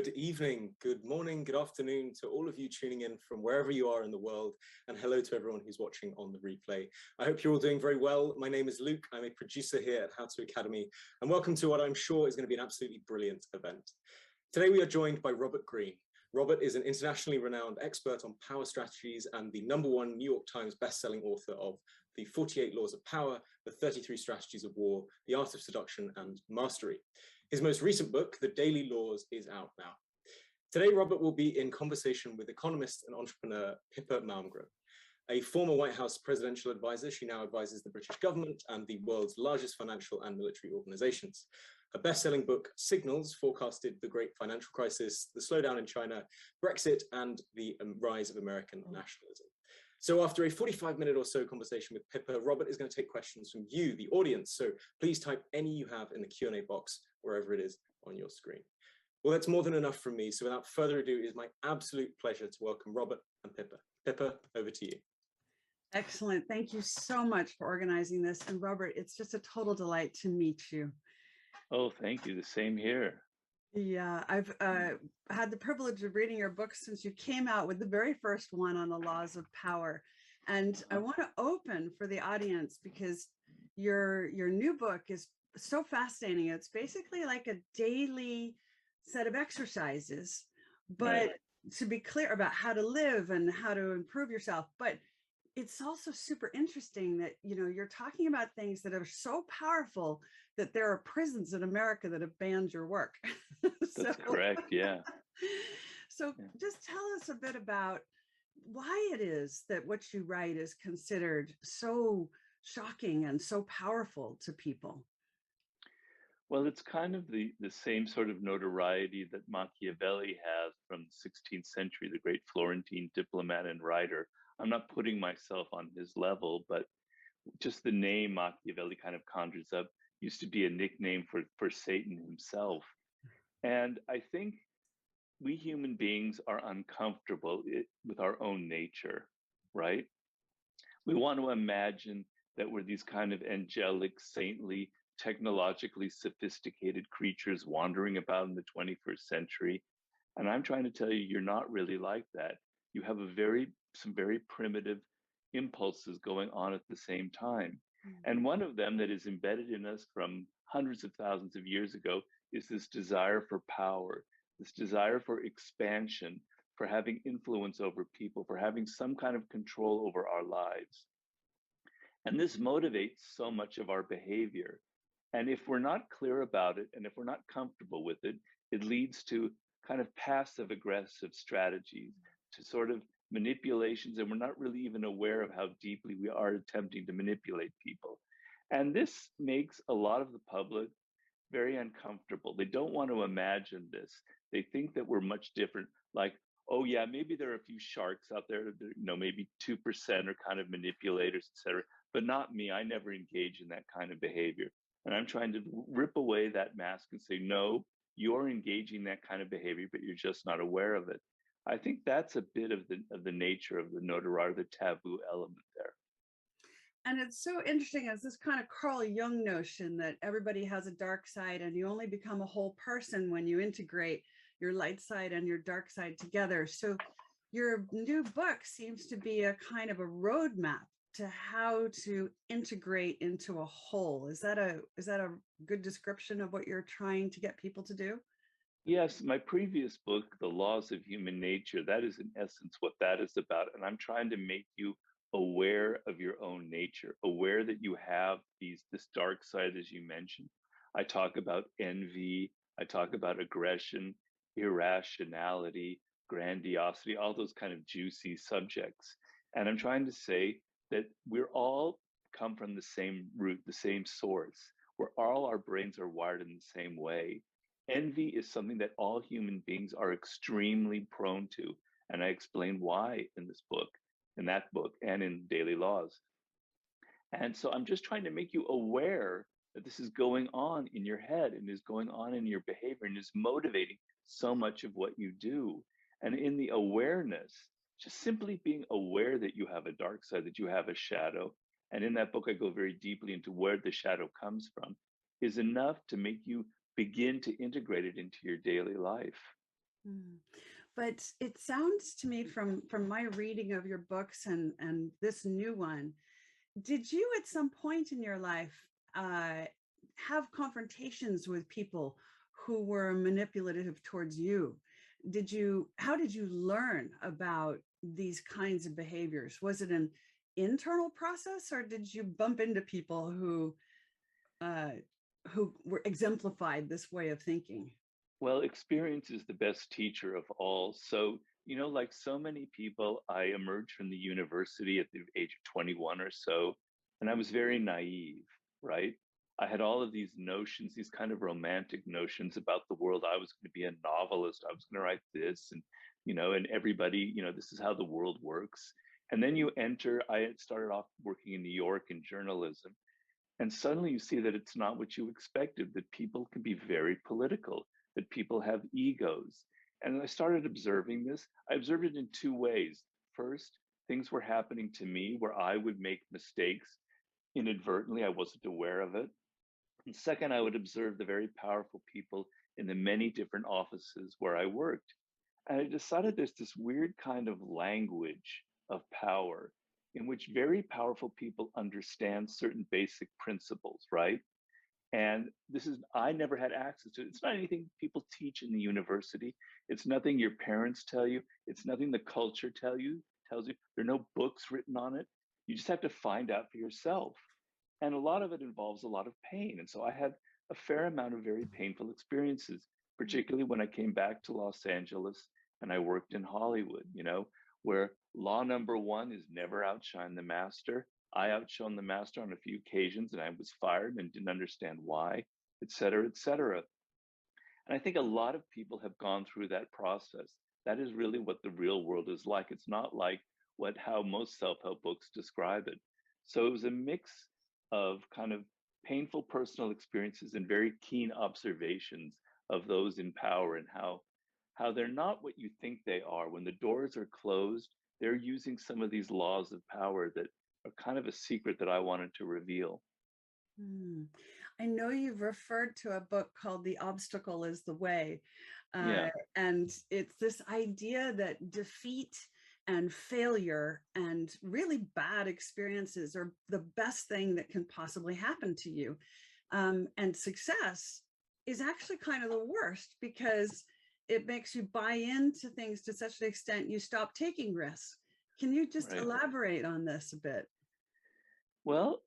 Good evening, good morning, good afternoon to all of you tuning in from wherever you are in the world, and hello to everyone who's watching on the replay. I hope you're all doing very well. My name is Luke. I'm a producer here at How To Academy, and welcome to what I'm sure is going to be an absolutely brilliant event. Today we are joined by Robert Greene. Robert is an internationally renowned expert on power strategies and the #1 New York Times bestselling author of The 48 Laws of Power, The 33 Strategies of War, The Art of Seduction and Mastery. His most recent book, The Daily Laws, is out now. Today, Robert will be in conversation with economist and entrepreneur Pippa Malmgren. A former White House presidential advisor, she now advises the British government and the world's largest financial and military organizations. Her best-selling book, Signals, forecasted the great financial crisis, the slowdown in China, Brexit, and the rise of American nationalism. So after a 45-minute or so conversation with Pippa, Robert is going to take questions from you, the audience. So please type any you have in the Q&A box, wherever it is on your screen. Well, that's more than enough from me. So without further ado, it is my absolute pleasure to welcome Robert and Pippa. Pippa, over to you. Excellent. Thank you so much for organizing this. And Robert, it's just a total delight to meet you. Oh, thank you. The same here. Yeah, I've had the privilege of reading your book since you came out with the very first one on the laws of power. And I want to open for the audience because your new book is so fascinating. It's basically like a daily set of exercises, but to be clear about how to live and how to improve yourself. But it's also super interesting that, you know, you're talking about things that are so powerful that there are prisons in America that have banned your work. That's correct. Yeah. So just tell us a bit about why it is that what you write is considered so shocking and so powerful to people. Well, it's kind of the same sort of notoriety that Machiavelli has from the 16th century, the great Florentine diplomat and writer. I'm not putting myself on his level, but just the name Machiavelli kind of conjures up used to be a nickname for Satan himself. And I think we human beings are uncomfortable with our own nature, right? We want to imagine that we're these kind of angelic, saintly, technologically sophisticated creatures wandering about in the 21st century. And I'm trying to tell you, you're not really like that. You have some very primitive impulses going on at the same time. And one of them that is embedded in us from hundreds of thousands of years ago is this desire for power, this desire for expansion, for having influence over people, for having some kind of control over our lives. And this motivates so much of our behavior. And if we're not clear about it, and if we're not comfortable with it, it leads to kind of passive aggressive strategies, to sort of manipulations, and we're not really even aware of how deeply we are attempting to manipulate people. And this makes a lot of the public very uncomfortable. They don't want to imagine this. They think that we're much different, like, oh yeah, maybe there are a few sharks out there, you know, maybe 2% are kind of manipulators, etc., but not me. I never engage in that kind of behavior. And I'm trying to rip away that mask and say, no, you're engaging in that kind of behavior, but you're just not aware of it. I think that's a bit of the nature of the notoriety, the taboo element there. And it's so interesting as this kind of Carl Jung notion that everybody has a dark side and you only become a whole person when you integrate your light side and your dark side together. So your new book seems to be a kind of a roadmap to how to integrate into a whole. Is that a good description of what you're trying to get people to do? Yes, my previous book, The Laws of Human Nature, that is in essence what that is about. And I'm trying to make you aware of your own nature, aware that you have this dark side, as you mentioned. I talk about envy, I talk about aggression, irrationality, grandiosity, all those kind of juicy subjects. And I'm trying to say that we're all come from the same root, the same source, where all our brains are wired in the same way. Envy is something that all human beings are extremely prone to. And I explain why in this book, in that book, and in Daily Laws. And so I'm just trying to make you aware that this is going on in your head and is going on in your behavior and is motivating so much of what you do. And in the awareness, just simply being aware that you have a dark side, that you have a shadow, and in that book I go very deeply into where the shadow comes from, is enough to make you begin to integrate it into your daily life. Mm. But it sounds to me from my reading of your books and this new one, did you at some point in your life have confrontations with people who were manipulative towards you? How did you learn about these kinds of behaviors? Was it an internal process, or did you bump into people uh, who were exemplified this way of thinking? Well, experience is the best teacher of all. So, like so many people, I emerged from the university at the age of 21 or so, and I was very naive, right? I had all of these notions, these kind of romantic notions about the world. I was going to be a novelist. I was going to write this, and everybody, this is how the world works. And then I had started off working in New York in journalism. And suddenly you see that it's not what you expected, that people can be very political, that people have egos. And I started observing this. I observed it in two ways. First, things were happening to me where I would make mistakes inadvertently, I wasn't aware of it. And second, I would observe the very powerful people in the many different offices where I worked. And I decided there's this weird kind of language of power in which very powerful people understand certain basic principles, right? And I never had access to it. It's not anything people teach in the university. It's nothing your parents tell you. It's nothing the culture tells you. There are no books written on it. You just have to find out for yourself. And a lot of it involves a lot of pain. And so I had a fair amount of very painful experiences, particularly when I came back to Los Angeles and I worked in Hollywood, where law number one is never outshine the master. I outshone the master on a few occasions and I was fired and didn't understand why, et cetera, et cetera. And I think a lot of people have gone through that process. That is really what the real world is like. It's not like how most self-help books describe it. So it was a mix of kind of painful personal experiences and very keen observations of those in power and how they're not what you think they are. When the doors are closed, they're using some of these laws of power that are kind of a secret that I wanted to reveal. I know you've referred to a book called The Obstacle is the Way. Yeah. And it's this idea that defeat and failure and really bad experiences are the best thing that can possibly happen to you. And success is actually kind of the worst, because it makes you buy into things to such an extent you stop taking risks. Can you just elaborate on this a bit? Well,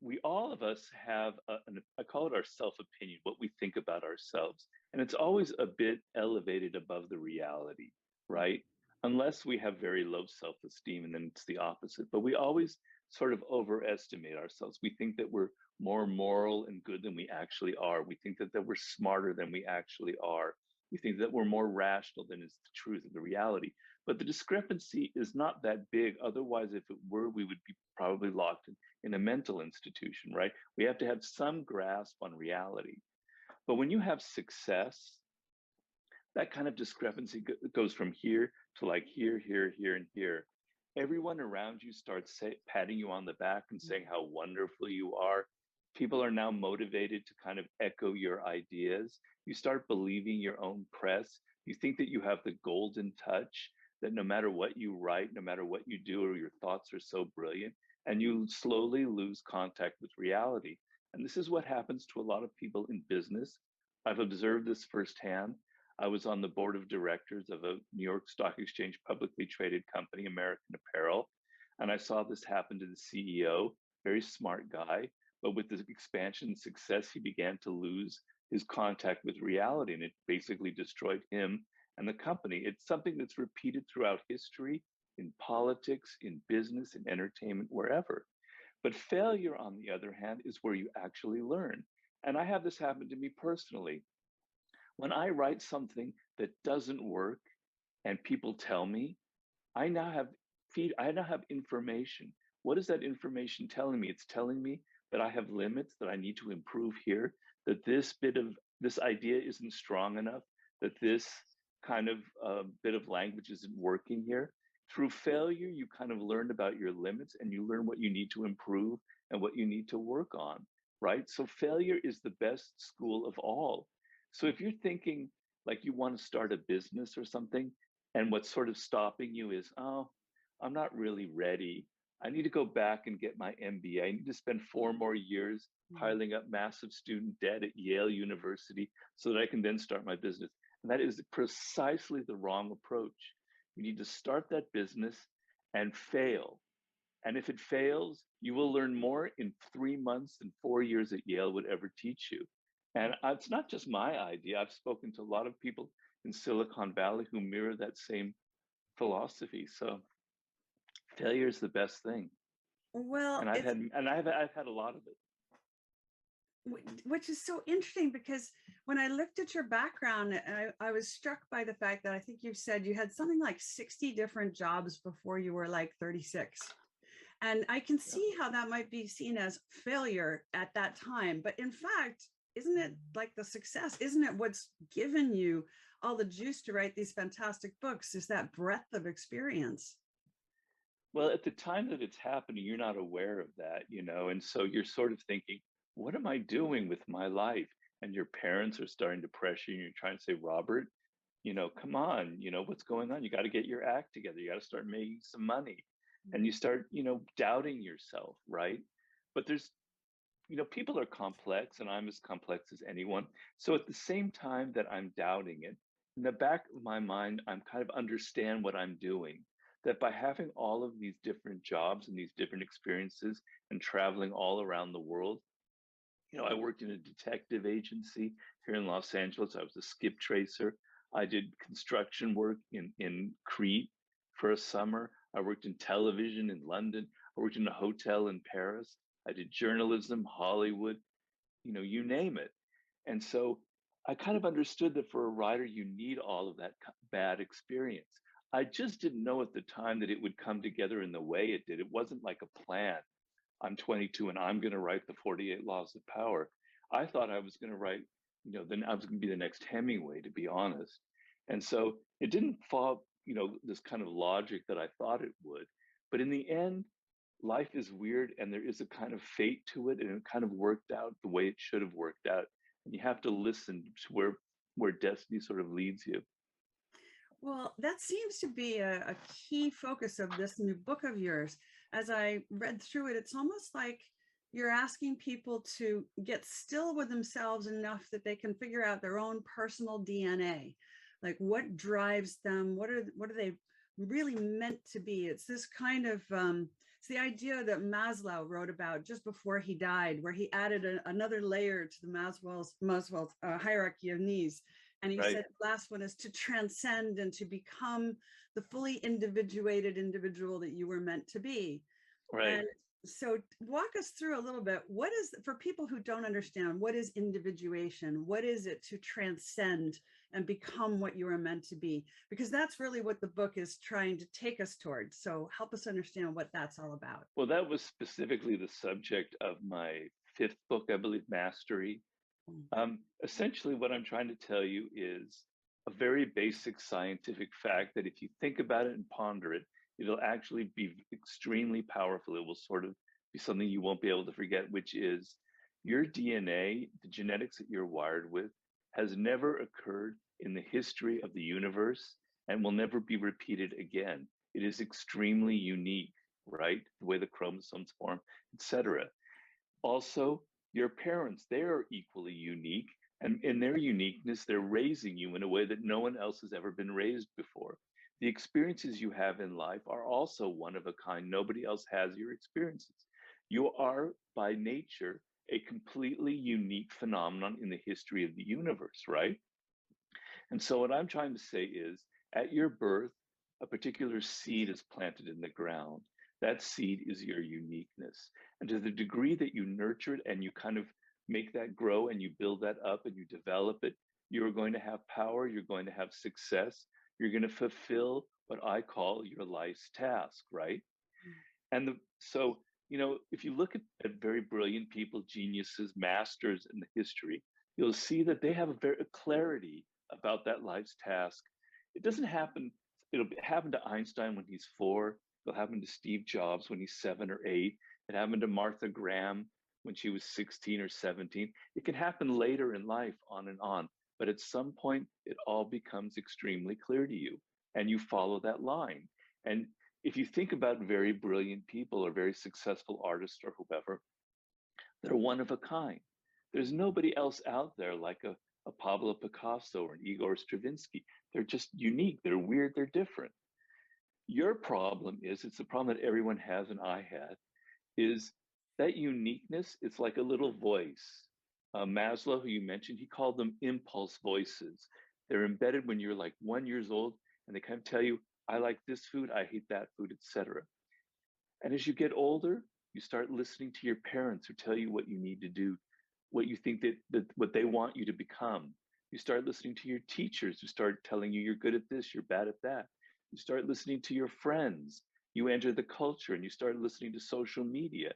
we all of us have, I call it our self-opinion, what we think about ourselves. And it's always a bit elevated above the reality, right? Unless we have very low self-esteem, and then it's the opposite. But we always sort of overestimate ourselves. We think that we're more moral and good than we actually are. We think that we're smarter than we actually are. We think that we're more rational than is the truth of the reality. But the discrepancy is not that big. Otherwise, if it were, we would be probably locked in a mental institution, right? We have to have some grasp on reality. But when you have success, that kind of discrepancy goes from here to like here, here, here, and here. Everyone around you starts patting you on the back and saying how wonderful you are. People are now motivated to kind of echo your ideas. You start believing your own press. You think that you have the golden touch, that no matter what you write, no matter what you do, or your thoughts are so brilliant, and you slowly lose contact with reality. And this is what happens to a lot of people in business. I've observed this firsthand. I was on the board of directors of a New York Stock Exchange publicly traded company, American Apparel, and I saw this happen to the CEO, very smart guy, but with the expansion and success, he began to lose his contact with reality, and it basically destroyed him and the company. It's something that's repeated throughout history, in politics, in business, in entertainment, wherever. But failure, on the other hand, is where you actually learn. And I have this happen to me personally. When I write something that doesn't work and people tell me, I now have information. What is that information telling me? It's telling me that I have limits, that I need to improve here, that this idea isn't strong enough, that this kind of bit of language isn't working here. Through failure, you kind of learn about your limits and you learn what you need to improve and what you need to work on, right? So failure is the best school of all. So if you're thinking, like you want to start a business or something, and what's sort of stopping you is, oh, I'm not really ready. I need to go back and get my MBA. I need to spend 4 more years piling up massive student debt at Yale University so that I can then start my business. And that is precisely the wrong approach. You need to start that business and fail. And if it fails, you will learn more in 3 months than 4 years at Yale would ever teach you. And it's not just my idea. I've spoken to a lot of people in Silicon Valley who mirror that same philosophy. So failure is the best thing. Well, And I've had a lot of it. Which is so interesting, because when I looked at your background, I was struck by the fact that I think you said you had something like 60 different jobs before you were like 36. And I can see how that might be seen as failure at that time. But in fact, isn't it like the success? Isn't it what's given you all the juice to write these fantastic books, is that breadth of experience? Well, at the time that it's happening, you're not aware of that, and so you're sort of thinking, what am I doing with my life? And your parents are starting to pressure you. You're trying to say, Robert, come on, what's going on? You got to get your act together. You got to start making some money. And you start, doubting yourself, right? But there's, people are complex, and I'm as complex as anyone. So at the same time that I'm doubting it, in the back of my mind, I'm kind of understand what I'm doing. That by having all of these different jobs and these different experiences and traveling all around the world, I worked in a detective agency here in Los Angeles. I was a skip tracer. I did construction work in Crete for a summer. I worked in television in London. I worked in a hotel in Paris. I did journalism, Hollywood, you name it. And so I kind of understood that for a writer, you need all of that bad experience. I just didn't know at the time that it would come together in the way it did. It wasn't like a plan. I'm 22 and I'm going to write the 48 Laws of Power. I thought I was going to write, then I was going to be the next Hemingway, to be honest. And so it didn't fall, this kind of logic that I thought it would. But in the end, life is weird, and there is a kind of fate to it, and it kind of worked out the way it should have worked out. And you have to listen to where destiny sort of leads you. Well, that seems to be a key focus of this new book of yours. As I read through it, it's almost like you're asking people to get still with themselves enough that they can figure out their own personal DNA. Like, what drives them? What are they really meant to be? It's this kind of, it's the idea that Maslow wrote about just before he died, where he added another layer to the Maslow's hierarchy of needs. And he said the last one is to transcend and to become the fully individuated individual that you were meant to be. Right. And so walk us through a little bit. What is, for people who don't understand, what is individuation? What is it to transcend and become what you are meant to be? Because that's really what the book is trying to take us towards. So help us understand what that's all about. Well, that was specifically the subject of my 5th book, I believe, Mastery. Essentially, what I'm trying to tell you is a very basic scientific fact that if you think about it and ponder it, it'll actually be extremely powerful. It will sort of be something you won't be able to forget, which is your DNA, the genetics that you're wired with, has never occurred in the history of the universe and will never be repeated again. It is extremely unique, right? The way the chromosomes form, etc. Also, your parents, they are equally unique. And in their uniqueness, they're raising you in a way that no one else has ever been raised before. The experiences you have in life are also one of a kind. Nobody else has your experiences. You are, by nature, a completely unique phenomenon in the history of the universe, right? And so what I'm trying to say is, at your birth, a particular seed is planted in the ground. That seed is your uniqueness. And to the degree that you nurture it and you kind of make that grow and you build that up and you develop it, you're going to have power, you're going to have success, you're going to fulfill what I call your life's task, right? And so, if you look at very brilliant people, geniuses, masters in the history, you'll see that they have a clarity about that life's task. It doesn't happen, it'll happen to Einstein when he's 4, it'll happen to Steve Jobs when he's 7 or 8, it happened to Martha Graham when she was 16 or 17. It can happen later in life, on and on. But at some point, it all becomes extremely clear to you, and you follow that line. And if you think about very brilliant people or very successful artists or whoever, they're one of a kind. There's nobody else out there like a Pablo Picasso or an Igor Stravinsky. They're just unique, they're weird, they're different. Your problem is, it's a problem that everyone has and I had, is that uniqueness. It's like a little voice. Maslow, who you mentioned, he called them impulse voices. They're embedded when you're like 1 year old, and they kind of tell you, I like this food, I hate that food, etc. And as you get older, you start listening to your parents who tell you what you need to do, what you think that what they want you to become. You start listening to your teachers who start telling you you're good at this, you're bad at that. You start listening to your friends. You enter the culture and you start listening to social media.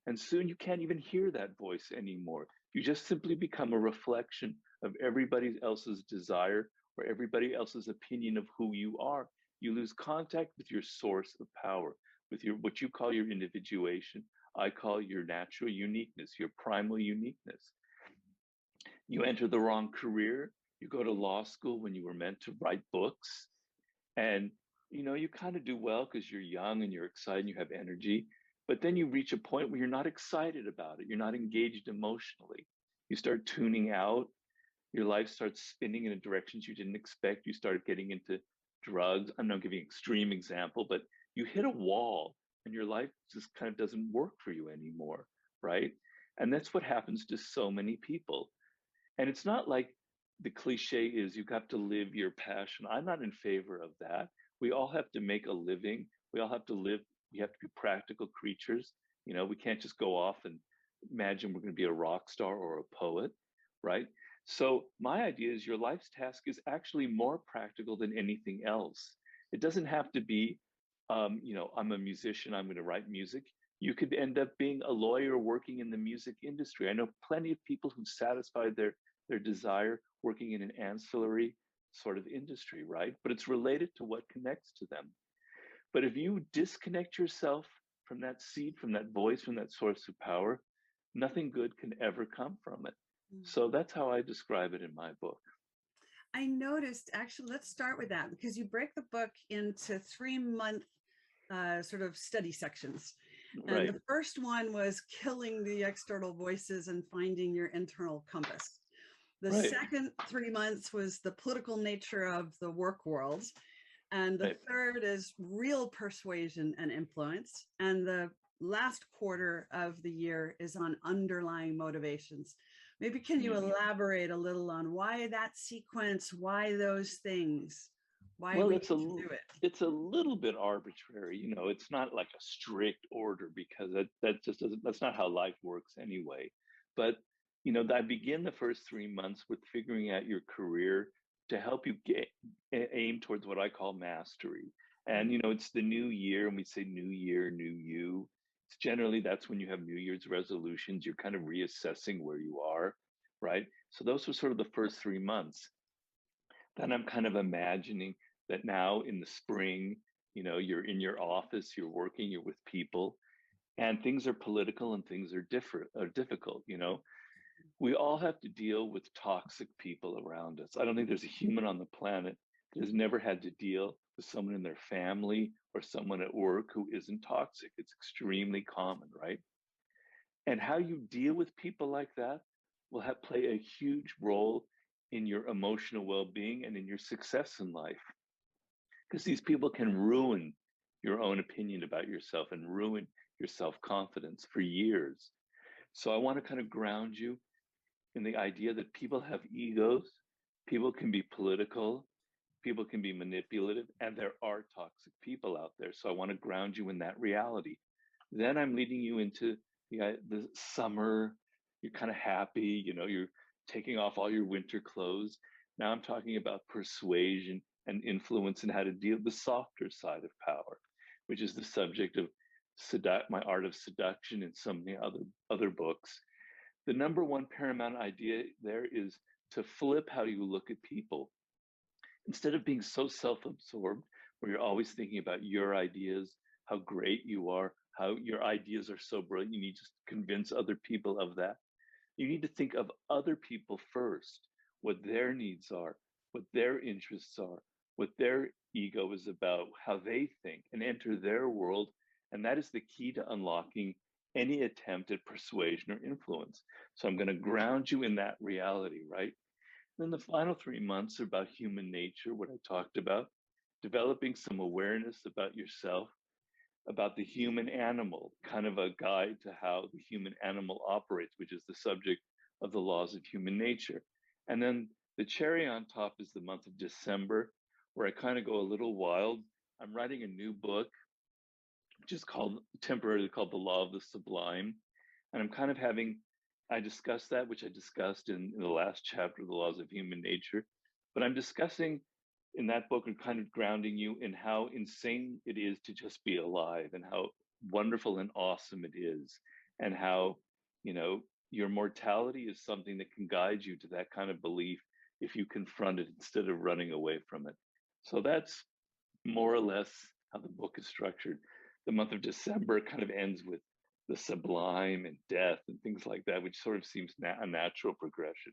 And soon you can't even hear that voice anymore. You just simply become a reflection of everybody else's desire or everybody else's opinion of who you are. You lose contact with your source of power, with your what you call your individuation. I call your natural uniqueness, your primal uniqueness. You enter the wrong career. You go to law school when you were meant to write books. And you kind of do well because you're young and you're excited and you have energy. But then you reach a point where you're not excited about it. You're not engaged emotionally. You start tuning out. Your life starts spinning in directions you didn't expect. You start getting into drugs. I'm not giving an extreme example, but you hit a wall and your life just kind of doesn't work for you anymore, right? And that's what happens to so many people. And it's not like the cliche is you have to live your passion. I'm not in favor of that. We all have to make a living. We all have to live. We have to be practical creatures. We can't just go off and imagine we're going to be a rock star or a poet, right? So my idea is your life's task is actually more practical than anything else. It doesn't have to be, I'm a musician, I'm going to write music. You could end up being a lawyer working in the music industry. I know plenty of people who satisfied their desire working in an ancillary sort of industry, right? But it's related to what connects to them. But if you disconnect yourself from that seed, from that voice, from that source of power, nothing good can ever come from it. So that's how I describe it in my book. I noticed, actually, let's start with that, because you break the book into 3-month sort of study sections. And the first one was killing the external voices and finding your internal compass. The second 3 months was the political nature of the work world. And the third is real persuasion and influence. And the last quarter of the year is on underlying motivations. Maybe can you elaborate a little on why that sequence, why those things, why we need to do it? It's a little bit arbitrary. It's not like a strict order, because that just doesn't, that's not how life works anyway. But, I begin the first 3 months with figuring out your career to help you aim towards what I call mastery. And, it's the new year, and we say new year, new you. It's generally, that's when you have New Year's resolutions. You're kind of reassessing where you are, right? So those were sort of the first 3 months. Then I'm kind of imagining that now in the spring, you're in your office, you're working, you're with people, and things are political and things are difficult. We all have to deal with toxic people around us. I don't think there's a human on the planet that has never had to deal with someone in their family or someone at work who isn't toxic. It's extremely common, right? And how you deal with people like that will play a huge role in your emotional well-being and in your success in life. Because these people can ruin your own opinion about yourself and ruin your self-confidence for years. So I want to kind of ground you in the idea that people have egos, people can be political, people can be manipulative, and there are toxic people out there. So I want to ground you in that reality. Then I'm leading you into the summer. You're kind of happy, you're taking off all your winter clothes. Now I'm talking about persuasion and influence and how to deal with the softer side of power, which is the subject of my Art of Seduction and so many other books. The number one paramount idea there is to flip how you look at people. Instead of being so self-absorbed, where you're always thinking about your ideas, how great you are, how your ideas are so brilliant, you need to convince other people of that. You need to think of other people first. what their needs are, what their interests are, what their ego is about, how they think, and enter their world. And that is the key to unlocking any attempt at persuasion or influence. So I'm going to ground you in that reality, right? Then the final 3 months are about human nature, what I talked about, developing some awareness about yourself, about the human animal, kind of a guide to how the human animal operates, which is the subject of the laws of human nature. And then the cherry on top is the month of December, where I kind of go a little wild. I'm writing a new book, which is temporarily called The Law of the Sublime. And I'm kind of I discussed that, which I discussed in the last chapter of The Laws of Human Nature. But I'm discussing in that book and kind of grounding you in how insane it is to just be alive, and how wonderful and awesome it is, and how, your mortality is something that can guide you to that kind of belief if you confront it instead of running away from it. So that's more or less how the book is structured. The month of December kind of ends with the sublime and death and things like that, which sort of seems a natural progression.